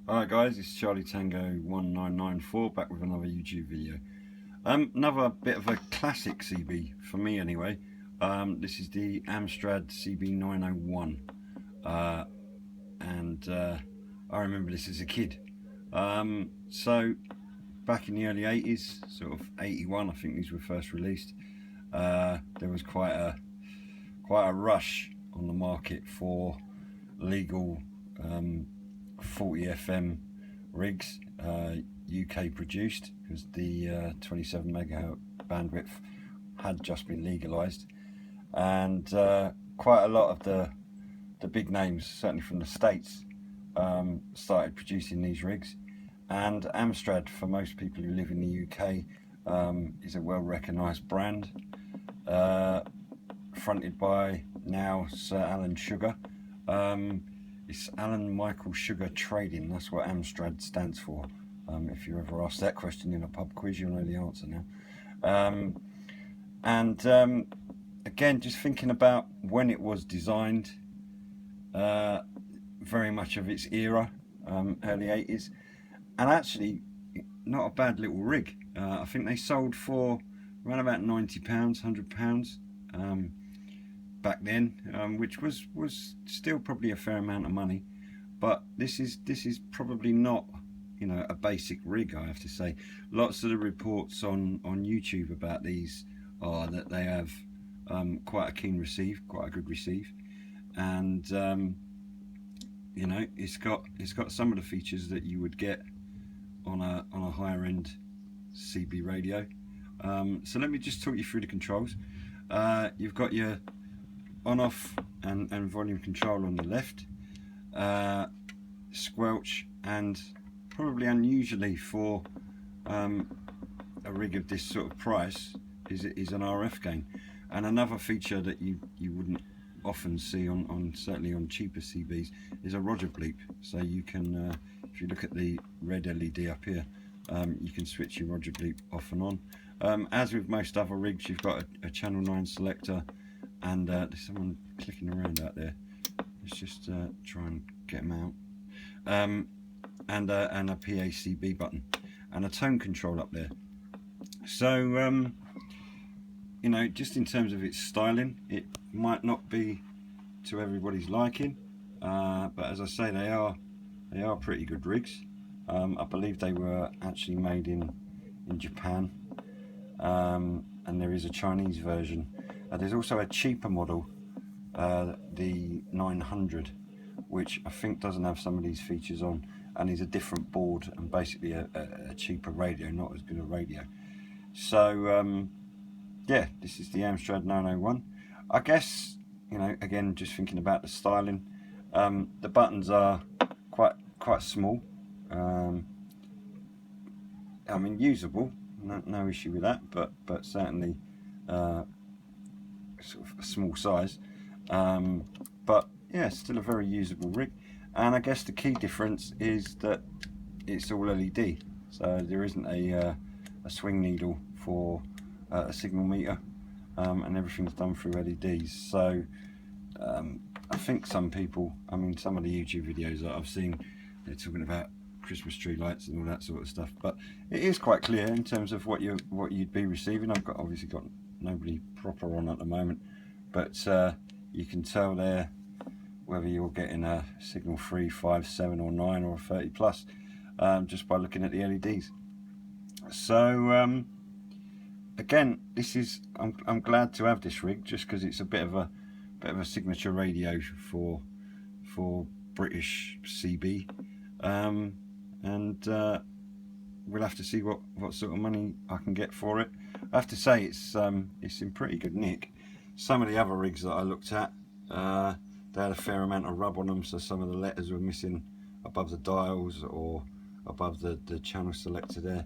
Alright guys, it's Charlie Tango 1994 back with another YouTube video. Another bit of a classic CB, for me anyway. This is the Amstrad CB901 and I remember this as a kid. So back in the early 80s, sort of 81 I think these were first released, there was quite a rush on the market for legal 40 FM rigs, UK produced, because the 27 megahertz bandwidth had just been legalised, and quite a lot of the big names, certainly from the States, started producing these rigs. And Amstrad, for most people who live in the UK, is a well recognised brand, fronted by now Sir Alan Sugar. It's Alan Michael Sugar Trading, that's what Amstrad stands for. If you ever ask that question in a pub quiz, you'll know the answer now. Again, just thinking about when it was designed, very much of its era, early 80s, and actually not a bad little rig. I think they sold for around about £90, £100 back then, which was still probably a fair amount of money. But this is probably not, you know, a basic rig, I have to say. Lots of the reports on YouTube about these are that they have quite a keen receive, quite a good receive, and you know, it's got some of the features that you would get on a higher end CB radio. So let me just talk you through the controls. You've got your on-off and volume control on the left, squelch, and probably unusually for a rig of this sort of price is an RF gain. And another feature that you wouldn't often see on certainly on cheaper CBs is a Roger bleep. So you can, if you look at the red LED up here, you can switch your Roger bleep off and on. As with most other rigs, you've got a channel 9 selector, and there's someone clicking around out there. Let's just try and get them out. And a PACB button and a tone control up there. So you know, just in terms of its styling, it might not be to everybody's liking, but as I say, they are pretty good rigs. I believe they were actually made in Japan, and there is a Chinese version. There's also a cheaper model, the 900, which I think doesn't have some of these features on, and is a different board and basically a cheaper radio, not as good a radio. So yeah, this is the Amstrad 901. I guess, you know, again, just thinking about the styling, the buttons are quite small. I mean, usable, no issue with that, but certainly sort of a small size. But yeah, still a very usable rig. And I guess the key difference is that it's all LED, so there isn't a swing needle for a signal meter, and everything's done through LEDs. So I think some people, I mean, some of the YouTube videos that I've seen, they're talking about Christmas tree lights and all that sort of stuff, but it is quite clear in terms of what you'd be receiving. I've obviously got nobody proper on at the moment, but you can tell there whether you're getting a signal 3, 5, 7 or 9 or 30 plus, just by looking at the LEDs. So again, this is, I'm glad to have this rig, just because it's a bit of a signature radio for British CB, and we'll have to see what sort of money I can get for it. I have to say it's in pretty good nick. Some of the other rigs that I looked at, they had a fair amount of rub on them, so some of the letters were missing above the dials or above the channel selector there.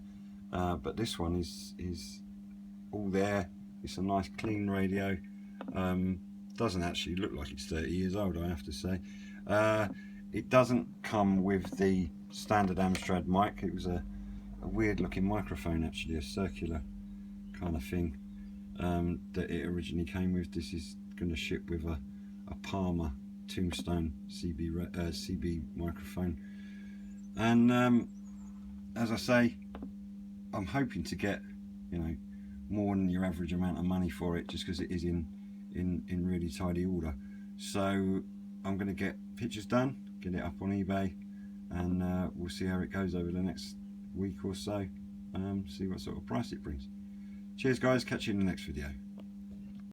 But this one is all there. It's a nice clean radio. Doesn't actually look like it's 30 years old, I have to say. It doesn't come with the standard Amstrad mic. It was a weird looking microphone, actually, a circular kind of thing, that it originally came with. This is going to ship with a Palmer Tombstone CB microphone. And as I say, I'm hoping to get, you know, more than your average amount of money for it, just because it is in really tidy order. So I'm going to get pictures done, get it up on eBay, and we'll see how it goes over the next week or so, see what sort of price it brings. Cheers guys, catch you in the next video.